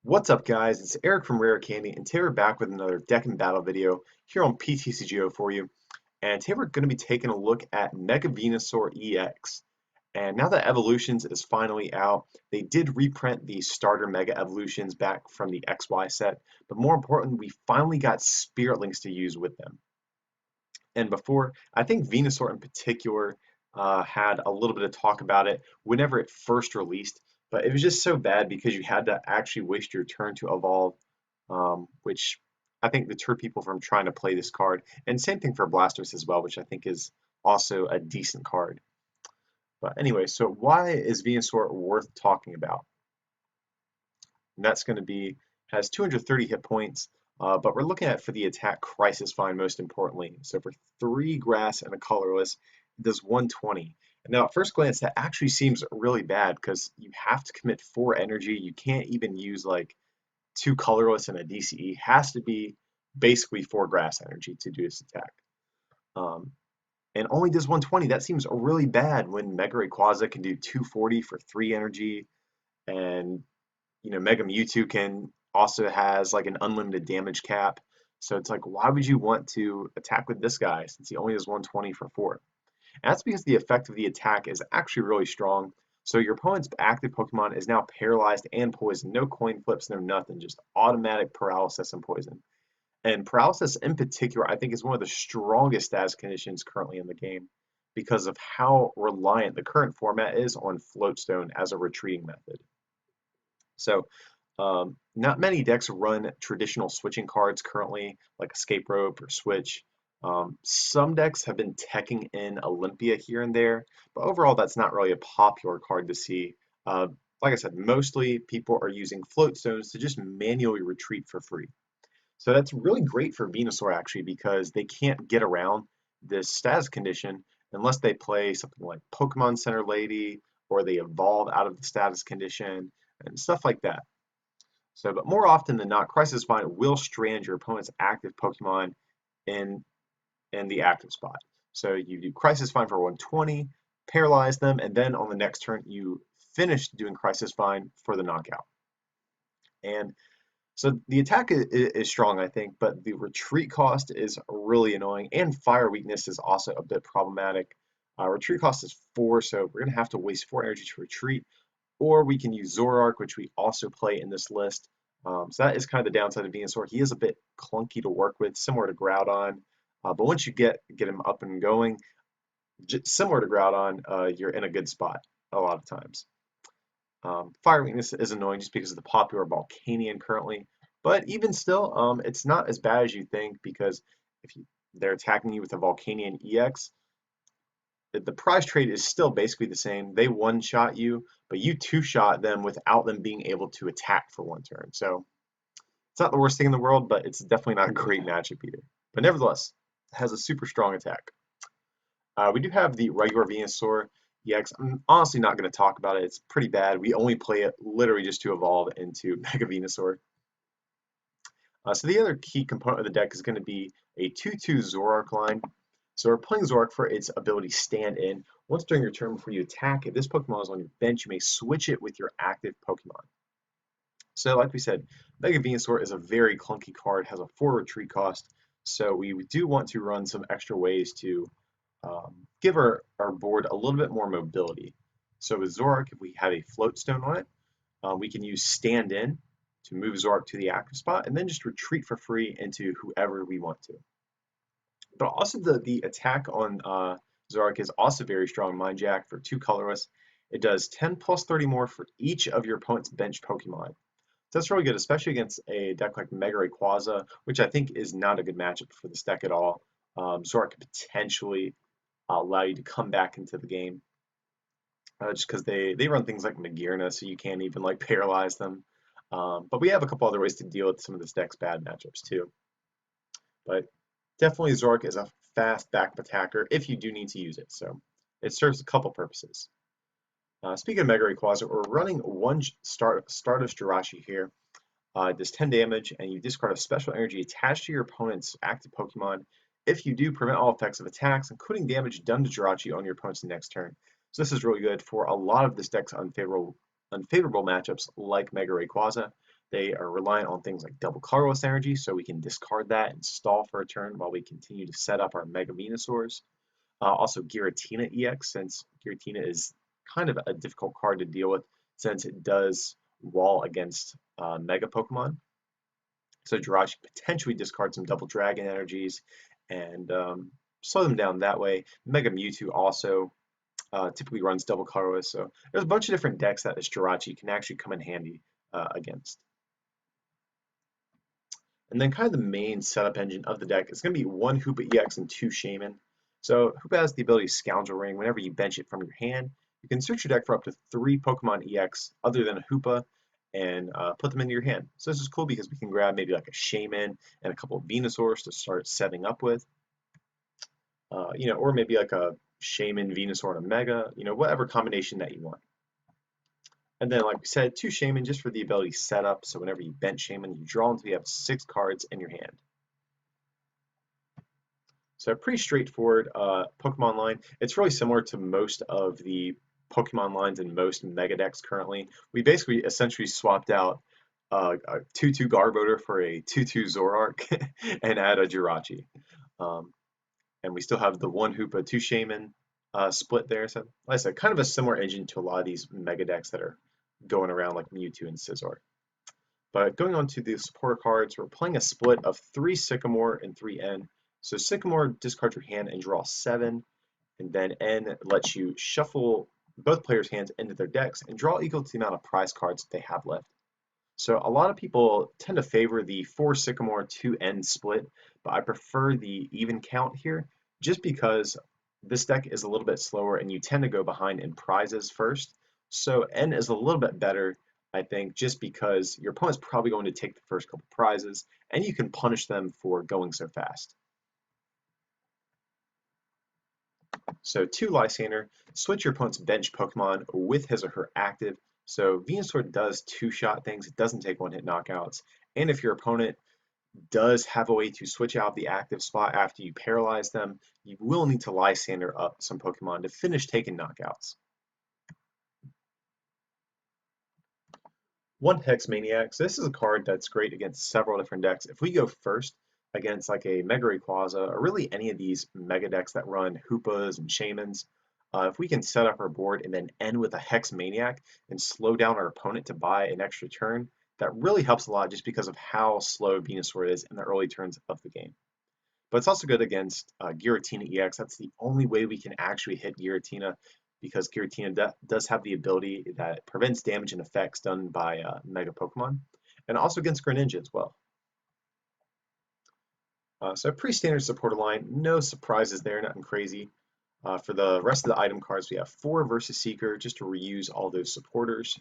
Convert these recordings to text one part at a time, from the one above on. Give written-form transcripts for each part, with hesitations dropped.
What's up, guys? It's Eric from Rare Candy, and today we're back with another deck and battle video here on PTCGO for you. And today we're going to be taking a look at M Venusaur EX. And now that Evolutions is finally out, they did reprint the starter Mega Evolutions back from the XY set, but more importantly, we finally got Spirit Links to use with them. And before, I think Venusaur in particular had a little bit of talk about it whenever it first released, but it was just so bad because you had to actually waste your turn to evolve, which I think deterred people from trying to play this card. And same thing for Blastoise as well, which I think is also a decent card. But anyway, so why is Venusaur worth talking about? And that's going to be, has 230 hit points, but we're looking at for the attack Crisis Find most importantly. So for 3 grass and a colorless, it does 120. And now at first glance, that actually seems really bad because you have to commit 4 energy. You can't even use like 2 colorless and a DCE. It has to be basically 4 grass energy to do this attack. And only does 120. That seems really bad when Mega Rayquaza can do 240 for 3 energy, and Mega Mewtwo can also has like an unlimited damage cap. So it's like, why would you want to attack with this guy since he only does 120 for 4? And that's because the effect of the attack is actually really strong. So your opponent's active Pokemon is now paralyzed and poisoned. No coin flips, no nothing, just automatic paralysis and poison. And paralysis in particular, I think, is one of the strongest status conditions currently in the game because of how reliant the current format is on Floatstone as a retreating method. So not many decks run traditional switching cards currently, like Escape Rope or Switch. Some decks have been teching in Olympia here and there, but overall that's not really a popular card to see. Like I said, mostly people are using Floatstones to just manually retreat for free. So that's really great for Venusaur actually because they can't get around this status condition unless they play something like Pokemon Center Lady or they evolve out of the status condition and stuff like that. So, but more often than not, Crisis Find will strand your opponent's active Pokemon in the active spot. So you do Crisis Find for 120, paralyze them, and then on the next turn you finish doing Crisis Find for the knockout. And so the attack is strong, I think, but the retreat cost is really annoying, and fire weakness is also a bit problematic. Retreat cost is 4, so we're going to have to waste 4 energy to retreat, or we can use Zoroark, which we also play in this list. So that is kind of the downside of Venusaur. He is a bit clunky to work with, similar to Groudon, but once you get him up and going, similar to Groudon, you're in a good spot a lot of times. Fire weakness is annoying just because of the popular Volcanion currently, but even still, it's not as bad as you think because if they're attacking you with a Volcanion EX, the prize trade is still basically the same. They one-shot you, but you two-shot them without them being able to attack for 1 turn. So it's not the worst thing in the world, but it's definitely not a great matchup either. But nevertheless, it has a super strong attack. We do have the regular Venusaur EX. I'm honestly not going to talk about it. It's pretty bad. We only play it literally just to evolve into Mega Venusaur. So the other key component of the deck is going to be a 2/2 Zoroark line. So we're playing Zoroark for its ability Stand In. Once during your turn before you attack, if this Pokemon is on your bench, you may switch it with your active Pokemon. So like we said, Mega Venusaur is a very clunky card, has a 4 retreat cost. So we do want to run some extra ways to give our board a little bit more mobility. So with Zoroark, if we have a Floatstone on it, we can use Stand In to move Zoroark to the active spot and then just retreat for free into whoever we want to. But also the attack on Zoroark is also very strong. Mind Jack for 2 colorless. It does 10 plus 30 more for each of your opponent's bench Pokemon. So that's really good, especially against a deck like Mega Rayquaza, which I think is not a good matchup for this deck at all. Zoroark could potentially allow you to come back into the game just because they run things like Magearna, so you can't even like paralyze them. But we have a couple other ways to deal with some of this deck's bad matchups too. But definitely Zoroark is a fast backup attacker if you do need to use it, so it serves a couple purposes. Speaking of Mega Rayquaza, we're running 1 Stardust Jirachi here. It does 10 damage, and you discard a special energy attached to your opponent's active Pokemon. If you do, prevent all effects of attacks, including damage done to Jirachi on your opponent's next turn. So this is really good for a lot of this deck's unfavorable matchups like Mega Rayquaza. They are reliant on things like double colorless energy, so we can discard that and stall for a turn while we continue to set up our Mega Venusaurs. Also Giratina EX, since Giratina is kind of a difficult card to deal with since it does wall against Mega Pokemon. So Jirachi potentially discard some double dragon energies and slow them down that way. Mega Mewtwo also typically runs double colorless, so there's a bunch of different decks that this Jirachi can actually come in handy against. And then kind of the main setup engine of the deck is going to be 1 Hoopa EX and 2 Shaman. So Hoopa has the ability to Scoundrel Ring. Whenever you bench it from your hand, you can search your deck for up to 3 Pokemon EX other than a Hoopa and put them into your hand. So this is cool because we can grab maybe like a Shaman and a couple of Venusaurs to start setting up with. Or maybe like a Shaman, Venusaur, and a Mega, whatever combination that you want. And then, like we said, 2 Shaman just for the ability set up. So whenever you bench Shaman, you draw until you have 6 cards in your hand. So a pretty straightforward Pokemon line. It's really similar to most of the Pokemon lines in most Mega decks currently. We basically essentially swapped out a 2/2 Gardevoir for a 2/2 Zoroark and add a Jirachi. And we still have the 1 Hoopa, 2 Shaman split there. So like I said, kind of a similar engine to a lot of these Mega decks that are going around like Mewtwo and Scizor. But going on to the supporter cards, we're playing a split of 3 Sycamore and 3 N. So Sycamore, discard your hand and draw 7, and then N lets you shuffle both players' hands into their decks and draw equal to the amount of prize cards they have left. So a lot of people tend to favor the 4 Sycamore 2 N split, but I prefer the even count here just because this deck is a little bit slower and you tend to go behind in prizes first. So N is a little bit better, I think, just because your opponent's probably going to take the first couple prizes and you can punish them for going so fast. So 2 Lysander, switch your opponent's bench Pokemon with his or her active. So Venusaur does 2-shot things, it doesn't take 1-hit knockouts. And if your opponent does have a way to switch out the active spot after you paralyze them, you will need to Lysander up some Pokemon to finish taking knockouts. 1 Hex Maniac. So this is a card that's great against several different decks. If we go first against like a Mega Rayquaza or really any of these Mega decks that run Hoopas and Shamans, if we can set up our board and then end with a Hex Maniac and slow down our opponent to buy an extra turn, that really helps a lot just because of how slow Venusaur is in the early turns of the game. But it's also good against Giratina EX. That's the only way we can actually hit Giratina because Giratina does have the ability that prevents damage and effects done by Mega Pokemon, and also against Greninja as well. So pretty standard supporter line, no surprises there, nothing crazy. For the rest of the item cards, we have 4 Versus Seeker, just to reuse all those supporters.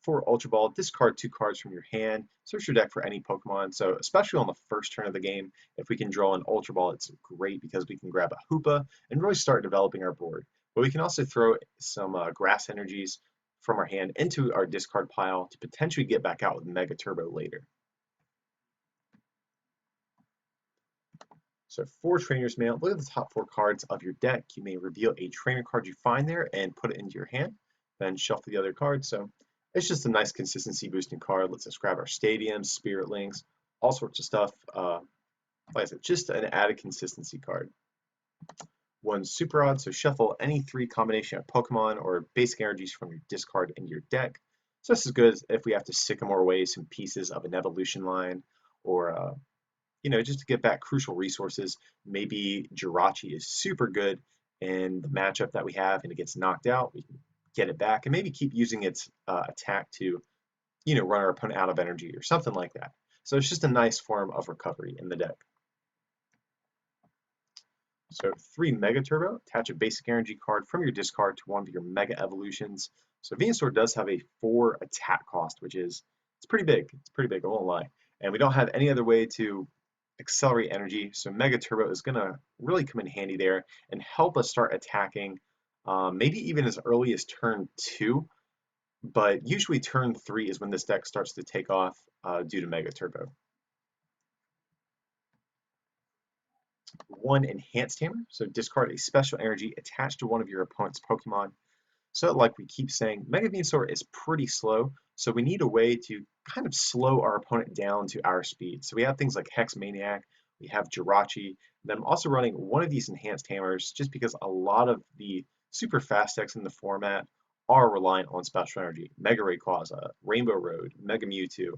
4 Ultra Ball, discard 2 cards from your hand, search your deck for any Pokemon. So especially on the first turn of the game, if we can draw an Ultra Ball, it's great because we can grab a Hoopa and really start developing our board. But we can also throw some grass energies from our hand into our discard pile to potentially get back out with Mega Turbo later. So 4 Trainer's Mail. Look at the top 4 cards of your deck. You may reveal a trainer card you find there and put it into your hand, then shuffle the other cards. So it's just a nice consistency boosting card. Lets us grab our stadiums, Spirit Links, all sorts of stuff. Like I said, just an added consistency card. 1 Super Odd, so shuffle any 3 combination of Pokemon or basic energies from your discard into your deck. So this is good if we have to Sycamore away some pieces of an evolution line, or just to get back crucial resources. Maybe Jirachi is super good in the matchup that we have and it gets knocked out, we can get it back and maybe keep using its attack to run our opponent out of energy or something like that. So it's just a nice form of recovery in the deck. So 3 Mega Turbo, attach a basic energy card from your discard to one of your Mega Evolutions. So Venusaur does have a 4 attack cost, which is, it's pretty big, I won't lie. And we don't have any other way to accelerate energy, so Mega Turbo is gonna really come in handy there and help us start attacking maybe even as early as turn 2, but usually turn 3 is when this deck starts to take off due to Mega Turbo. 1 Enhanced Hammer, so discard a special energy attached to one of your opponent's Pokemon. So like we keep saying, Mega Venusaur is pretty slow, so we need a way to kind of slow our opponent down to our speed. So we have things like Hex Maniac, we have Jirachi, then I'm also running one of these enhanced hammers just because a lot of the super fast decks in the format are reliant on special energy. Mega Rayquaza, Rainbow Road, Mega Mewtwo.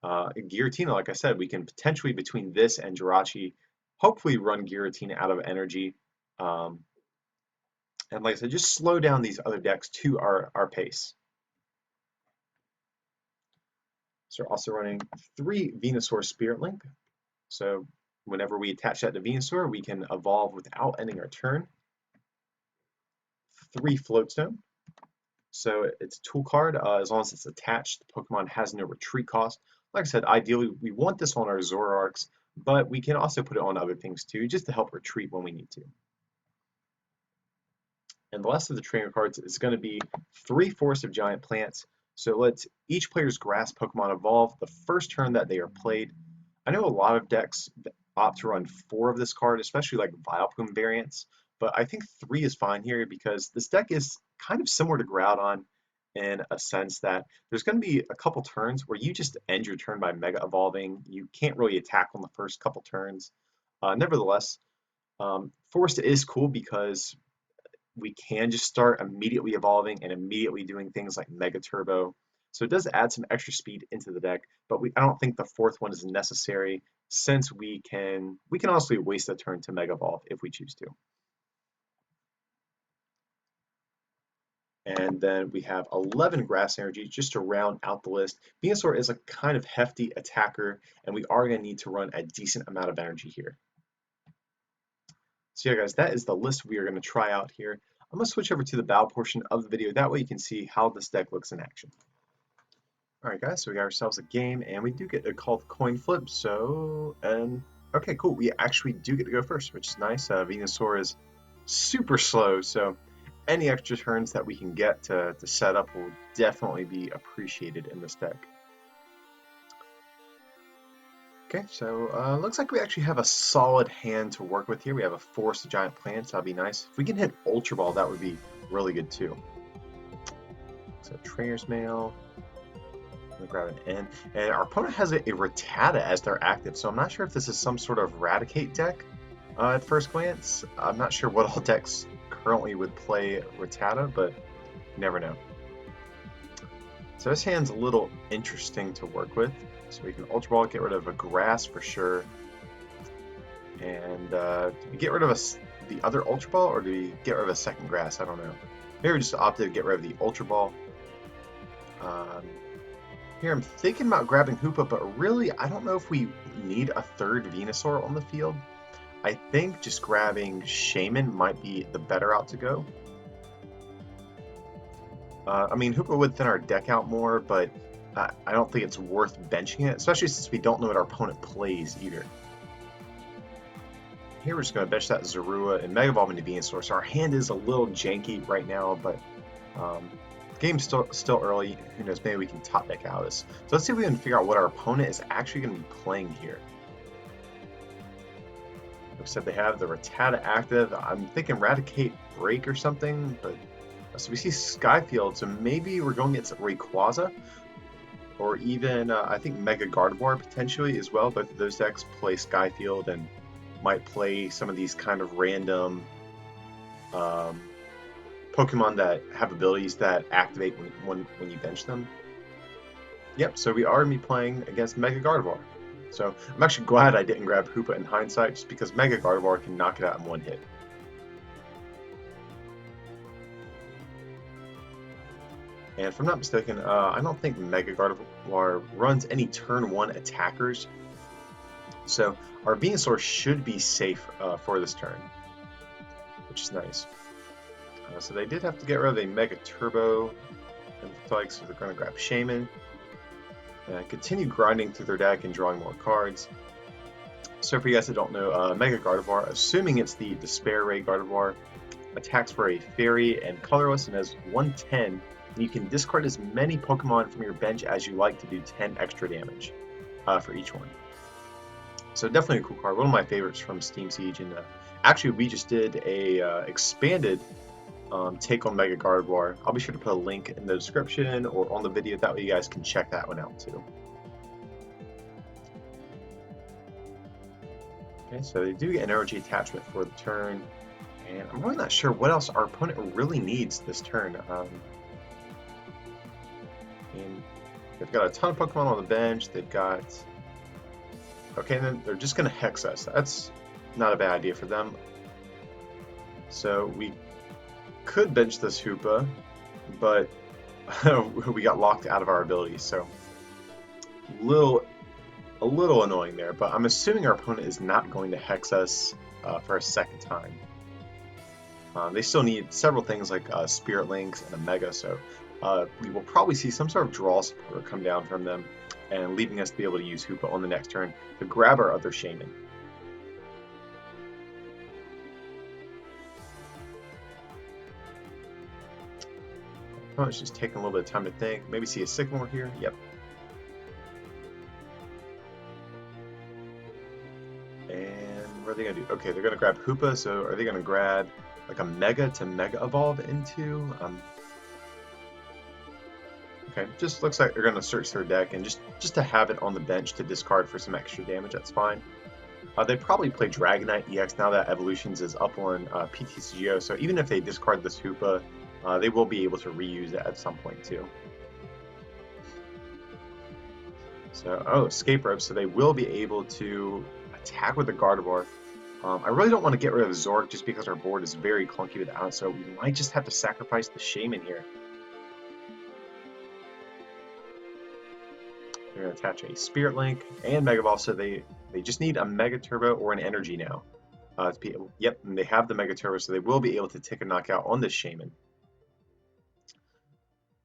Giratina, like I said, we can potentially, between this and Jirachi, hopefully run Giratina out of energy. And like I said, just slow down these other decks to our pace. So we're also running 3 Venusaur Spirit Link. So whenever we attach that to Venusaur, we can evolve without ending our turn. 3 Floatstone. So it's a tool card. As long as it's attached, the Pokemon has no retreat cost. Like I said, ideally we want this on our Zoroarks, but we can also put it on other things too, just to help retreat when we need to. And the last of the trainer cards is going to be 3 Forest of Giant Plants. So let's each player's grass Pokemon evolve the first turn that they are played. I know a lot of decks opt to run 4 of this card, especially like Vileplume variants, but I think 3 is fine here because this deck is kind of similar to Groudon in a sense that there's going to be a couple turns where you just end your turn by Mega Evolving. You can't really attack on the first couple turns. Nevertheless, Forest is cool because we can just start immediately evolving and immediately doing things like Mega Turbo. So it does add some extra speed into the deck, but I don't think the 4th one is necessary since we can honestly waste a turn to Mega Evolve if we choose to. And then we have 11 Grass Energy just to round out the list. Venusaur is a kind of hefty attacker, and we are going to need to run a decent amount of energy here. So yeah, guys, that is the list we are going to try out here. I'm going to switch over to the battle portion of the video. That way you can see how this deck looks in action. Alright guys, so we got ourselves a game, and we do get to call the coin flip, so, okay, cool, we actually do get to go first, which is nice. Venusaur is super slow, so any extra turns that we can get to set up will definitely be appreciated in this deck. Okay, so looks like we actually have a solid hand to work with here. We have a Forest of Giant Plants, that'd be nice. If we can hit Ultra Ball, that would be really good too. So Trainer's Mail. I'm gonna grab an N. And our opponent has a Rattata as their active, so I'm not sure if this is some sort of Raticate deck at first glance. I'm not sure what all decks currently would play Rattata, but you never know. So this hand's a little interesting to work with. So we can Ultra Ball, get rid of a grass for sure. And do we get rid of the other Ultra Ball, or do we get rid of a second grass? I don't know. Maybe we just opted to get rid of the Ultra Ball. Here I'm thinking about grabbing Hoopa, but really I don't know if we need a 3rd Venusaur on the field. I think just grabbing Shaman might be the better route to go. I mean, Hoopa would thin our deck out more, but I don't think it's worth benching it, especially since we don't know what our opponent plays either. Here we're just going to bench that Zorua and Mega Evolve into Venusaur. So our hand is a little janky right now, but the game's still early. Who knows, maybe we can top deck out of this. So let's see if we can figure out what our opponent is actually going to be playing here. Like I said, they have the Rattata active. I'm thinking Raticate Break or something, but so we see Skyfield, so maybe we're going against Rayquaza, or even I think Mega Gardevoir potentially as well. Both of those decks play Skyfield and might play some of these kind of random Pokemon that have abilities that activate when you bench them. Yep, so we are going to be playing against Mega Gardevoir. So I'm actually glad I didn't grab Hoopa in hindsight, just because Mega Gardevoir can knock it out in one hit. And if I'm not mistaken, I don't think Mega Gardevoir runs any turn 1 attackers. So our Venusaur should be safe for this turn, which is nice. So they did have to get rid of a Mega Turbo, and so they're going to grab Shaman. And continue grinding through their deck and drawing more cards. So for you guys that don't know, Mega Gardevoir, assuming it's the Despair Ray Gardevoir, attacks for a Fairy and colorless and has 110. And you can discard as many Pokemon from your bench as you like to do 10 extra damage for each one. So definitely a cool card, one of my favorites from Steam Siege. And actually we just did a expanded take on Mega Gardevoir. I'll be sure to put a link in the description or on the video, that way you guys can check that one out too. Okay, so they do get an energy attachment for the turn, and I'm really not sure what else our opponent really needs this turn. And they've got a ton of Pokemon on the bench. They've got... Okay, and then they're just going to Hex us. That's not a bad idea for them. So we could bench this Hoopa, but we got locked out of our abilities, so a little annoying there. But I'm assuming our opponent is not going to Hex us for a second time. They still need several things like Spirit Links and a Mega, so we will probably see some sort of draw support come down from them, and leaving us to be able to use Hoopa on the next turn to grab our other Shaman. Oh, it's just taking a little bit of time to think. Maybe see a Sycamore here. Yep. And what are they going to do? Okay, they're going to grab Hoopa, so are they going to grab like a Mega to Mega Evolve into? Okay, just looks like they're going to search their deck, and just to have it on the bench to discard for some extra damage, that's fine. They probably play Dragonite EX now that Evolutions is up on PTCGO, so even if they discard this Hoopa, they will be able to reuse it at some point too. So, Escape Rope, so they will be able to attack with the Gardevoir. I really don't want to get rid of the Zoroark just because our board is very clunky without it, so we might just have to sacrifice the Shaman here. They're going to attach a Spirit Link and Mega Ball, so they just need a Mega Turbo or an Energy now. Yep, and they have the Mega Turbo, so they will be able to take a knockout on this Shaman.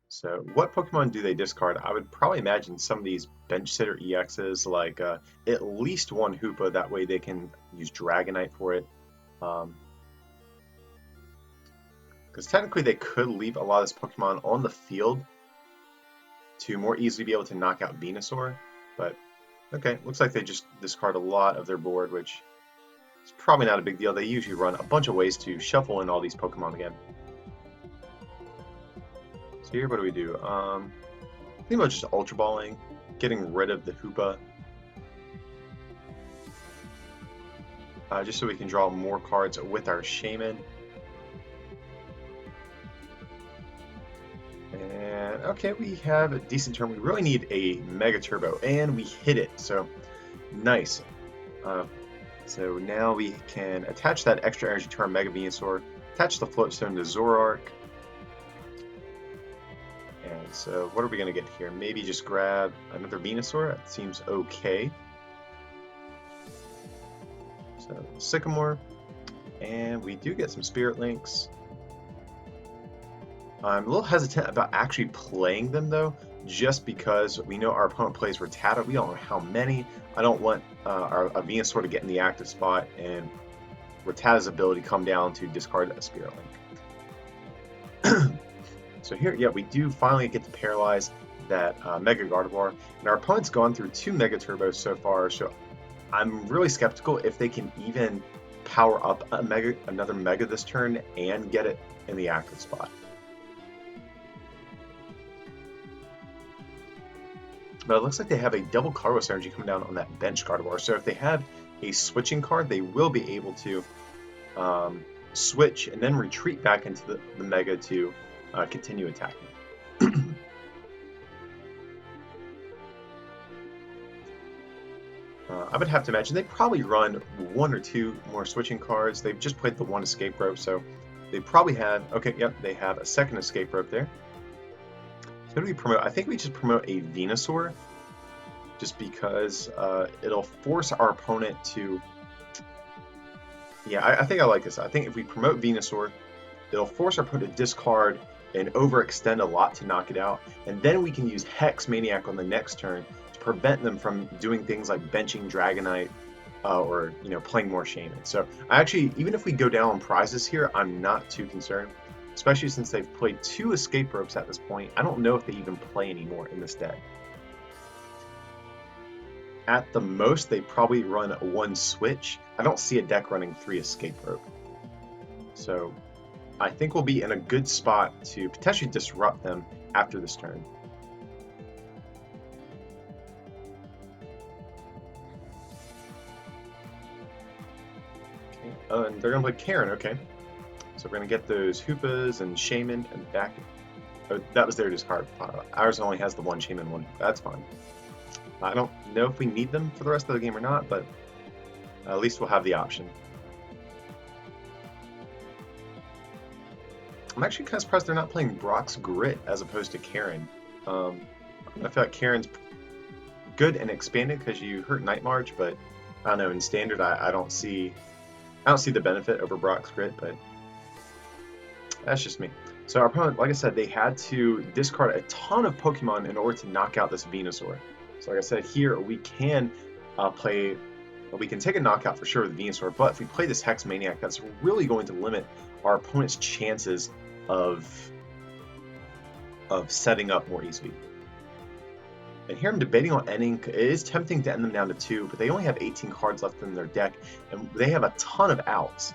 So what Pokemon do they discard? I would probably imagine some of these bench sitter EXs, like at least one Hoopa, that way they can use Dragonite for it. Because technically they could leave a lot of this Pokemon on the field to more easily be able to knock out Venusaur, but okay, looks like they just discard a lot of their board, which is probably not a big deal. They usually run a bunch of ways to shuffle in all these Pokemon again. So here, what do we do? I think about just Ultra Balling, getting rid of the Hoopa, just so we can draw more cards with our Shaman. And okay, we have a decent turn. We really need a Mega Turbo, and we hit it, so nice. So now we can attach that extra energy to our Mega Venusaur, attach the Float Stone to Zoroark. And so what are we going to get here? Maybe just grab another Venusaur. That seems okay. So Sycamore, and we do get some Spirit Links. I'm a little hesitant about actually playing them though, just because we know our opponent plays Rattata. We don't know how many. I don't want our Venusaur to get in the active spot and Rattata's ability come down to discard a Spirit Link. So here, yeah, we do finally get to paralyze that Mega Gardevoir, and our opponent's gone through 2 Mega Turbos so far, so I'm really skeptical if they can even power up another Mega this turn and get it in the active spot. But it looks like they have a double Carlos energy coming down on that bench Gardevoir. So if they have a switching card, they will be able to switch and then retreat back into the Mega to continue attacking. I would have to imagine they probably run 1 or 2 more switching cards. They've just played the 1 escape rope, so they probably have, okay, yep, they have a second escape rope there. So what do we promote? I think we just promote a Venusaur, just because it'll force our opponent to... Yeah, I think I like this. I think if we promote Venusaur, it'll force our opponent to discard and overextend a lot to knock it out, and then we can use Hex Maniac on the next turn to prevent them from doing things like benching Dragonite or playing more Shaman. So I actually, even if we go down on prizes here, I'm not too concerned. Especially since they've played 2 escape ropes at this point. I don't know if they even play anymore in this deck. At the most, they probably run 1 switch. I don't see a deck running 3 escape rope. So I think we'll be in a good spot to potentially disrupt them after this turn. Okay. Oh, and they're going to play Karen, okay. So we're going to get those Hoopas and Shaman and back. Oh, that was their discard pile. Ours only has the one Shaman one. That's fine. I don't know if we need them for the rest of the game or not, but at least we'll have the option. I'm actually kind of surprised they're not playing Brock's Grit as opposed to Karen. I feel like Karen's good and expanded because you hurt Night March, but I don't know, in Standard I don't see the benefit over Brock's Grit, but that's just me. So our opponent, like I said, they had to discard a ton of Pokemon in order to knock out this Venusaur. So like I said, here we can we can take a knockout for sure with Venusaur, but if we play this Hex Maniac, that's really going to limit our opponent's chances of setting up more easily. And here I'm debating on ending. It is tempting to end them down to 2, but they only have 18 cards left in their deck, and they have a ton of outs.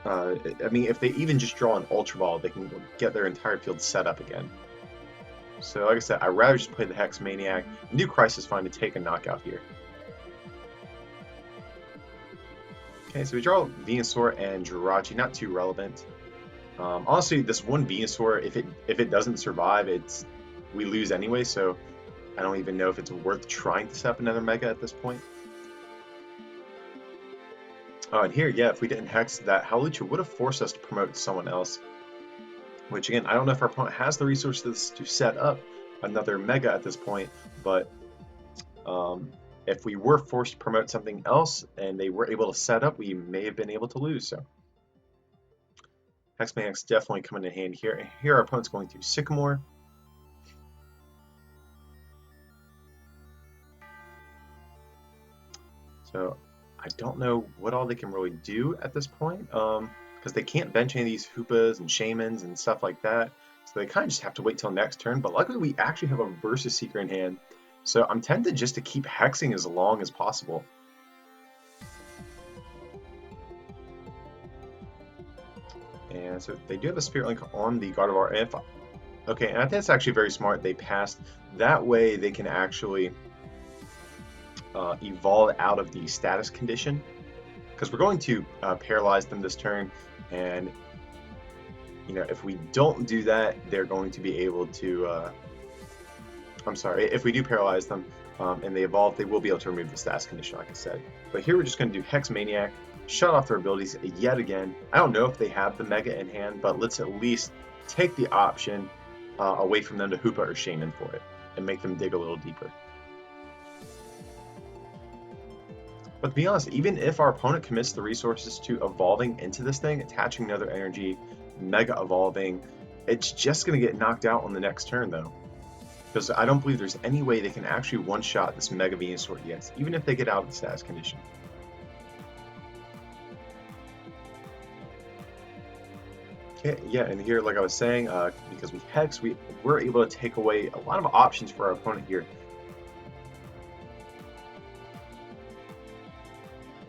I mean, if they even just draw an Ultra Ball, they can get their entire field set up again. So like I said, I'd rather just play the Hex Maniac and do Crisis Find to take a knockout here. Okay, so we draw Venusaur and Jirachi, not too relevant. Honestly, this one Venusaur, if it doesn't survive, we lose anyway, so I don't even know if it's worth trying to set up another Mega at this point. Oh, and here, yeah, if we didn't Hex, that Howlucha would have forced us to promote someone else. Which, again, I don't know if our opponent has the resources to set up another Mega at this point, but if we were forced to promote something else and they were able to set up, we may have been able to lose. So Hex Maniac's definitely coming in hand here. And here our opponent's going to Sycamore. So I don't know what all they can really do at this point, because they can't bench any of these Hoopas and Shamans and stuff like that. So they kind of just have to wait till next turn. But luckily we actually have a Versus Seeker in hand. So I'm tempted just to keep hexing as long as possible. And so they do have a Spirit Link on the Gardevoir. Okay, and I think that's actually very smart. They passed. That way they can actually evolve out of the status condition, because we're going to paralyze them this turn, and you know, if we don't do that, they're going to be able to I'm sorry, if we do paralyze them and they evolve, they will be able to remove the status condition, like I said. But here we're just going to do Hex Maniac, shut off their abilities yet again. I don't know if they have the Mega in hand, but let's at least take the option away from them to Hoopa or Shaman for it and make them dig a little deeper. But to be honest, even if our opponent commits the resources to evolving into this thing, attaching another energy, Mega evolving, it's just going to get knocked out on the next turn though. Because I don't believe there's any way they can actually one-shot this Mega Venusaur EX, even if they get out of the status condition. Okay, yeah, and here, like I was saying, because we Hex, we're able to take away a lot of options for our opponent here.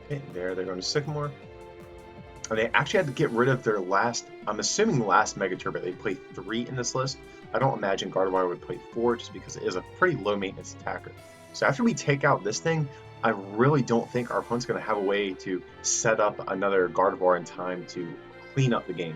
Okay, there, they're going to Sycamore. And they actually had to get rid of their last, I'm assuming last Mega Turbo. They play 3 in this list. I don't imagine Gardevoir would play 4 just because it is a pretty low maintenance attacker. So after we take out this thing, I really don't think our opponent's going to have a way to set up another Gardevoir in time to clean up the game.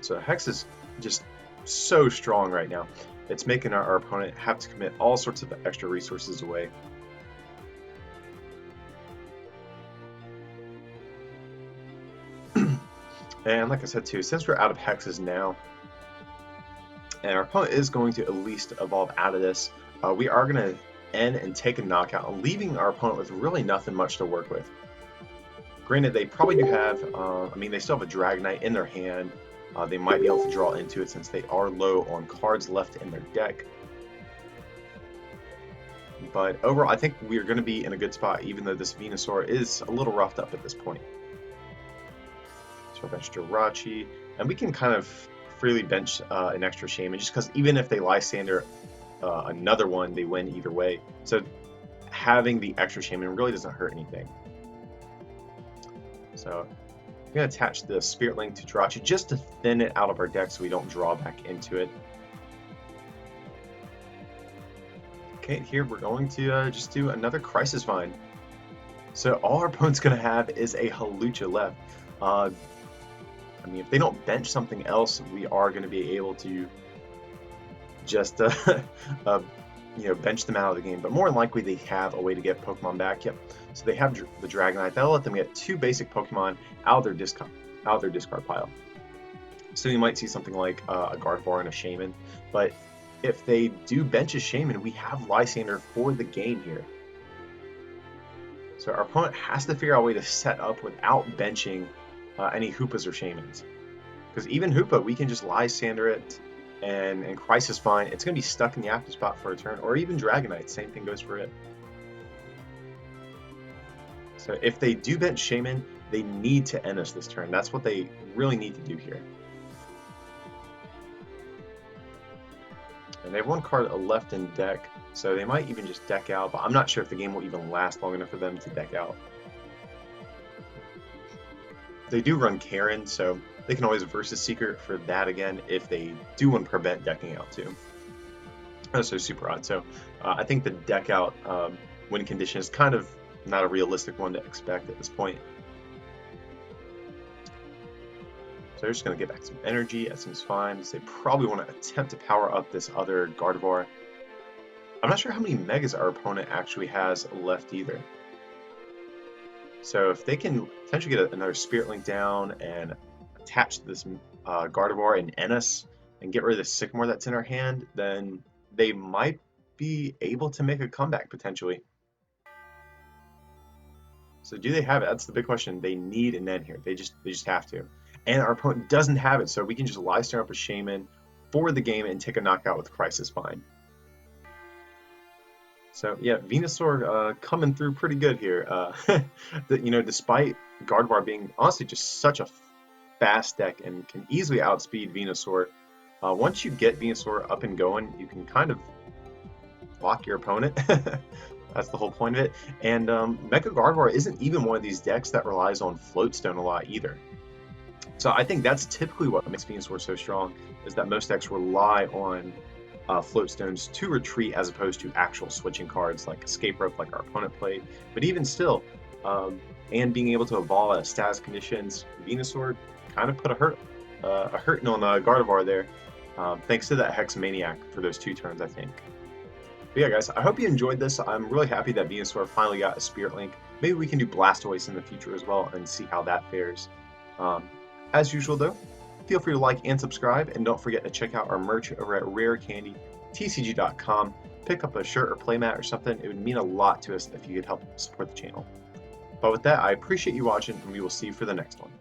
So Hex is just so strong right now. It's making our opponent have to commit all sorts of extra resources away. And like I said too, since we're out of hexes now, and our opponent is going to at least evolve out of this, we are going to end and take a knockout, leaving our opponent with really nothing much to work with. Granted, they probably do have, I mean, they still have a Dragonite in their hand. They might be able to draw into it since they are low on cards left in their deck. But overall, I think we are going to be in a good spot, even though this Venusaur is a little roughed up at this point. So our bench Jirachi, and we can kind of freely bench an extra Shaman, just because even if they Lysander another one, they win either way. So having the extra Shaman really doesn't hurt anything. So I'm going to attach the Spirit Link to Jirachi just to thin it out of our deck so we don't draw back into it. Okay, here we're going to just do another Crisis Vine. So all our opponent's going to have is a Hawlucha left. I mean, if they don't bench something else, we are going to be able to just you know, bench them out of the game. But more than likely, they have a way to get Pokemon back. Yep. So they have the Dragonite. That'll let them get 2 basic Pokemon out of their discard pile. So you might see something like a Gardevoir and a Shaman. But if they do bench a Shaman, we have Lysander for the game here. So our opponent has to figure out a way to set up without benching any Hoopas or Shamans. Because even Hoopa, we can just Lysander it and Crisis Vine. It's going to be stuck in the active spot for a turn. Or even Dragonite, same thing goes for it. So if they do bench Shaman, they need to end us this turn. That's what they really need to do here. And they have 1 card left in deck, so they might even just deck out, but I'm not sure if the game will even last long enough for them to deck out. They do run Karen, so they can always Versus Seeker for that again if they do want to prevent decking out too. That's so super odd. So I think the deck out win condition is kind of not a realistic one to expect at this point. So they're just going to get back some energy. That seems fine. So they probably want to attempt to power up this other Gardevoir. I'm not sure how many Megas our opponent actually has left either. So if they can potentially get another Spirit Link down and attach this Gardevoir and Ennis and get rid of the Sycamore that's in our hand, then they might be able to make a comeback potentially. So do they have it? That's the big question. They need an end here. They just have to. And our opponent doesn't have it, so we can just Lysander up a Shaman for the game and take a knockout with Crisis Vine. So yeah, Venusaur coming through pretty good here. You know, despite Gardevoir being honestly just such a fast deck and can easily outspeed Venusaur, once you get Venusaur up and going, you can kind of block your opponent. That's the whole point of it. And Mega Gardevoir isn't even one of these decks that relies on Floatstone a lot either. So I think that's typically what makes Venusaur so strong, is that most decks rely on Floatstones to retreat as opposed to actual switching cards like Escape Rope like our opponent played. But even still, and being able to evolve at status conditions, Venusaur kind of put a hurting on Gardevoir there, thanks to that Hex Maniac for those 2 turns, I think. But yeah, guys, I hope you enjoyed this. I'm really happy that Venusaur finally got a Spirit Link. Maybe we can do Blastoise in the future as well and see how that fares. As usual, though, feel free to like and subscribe, and don't forget to check out our merch over at rarecandytcg.com. Pick up a shirt or playmat or something. It would mean a lot to us if you could help support the channel. But with that, I appreciate you watching, and we will see you for the next one.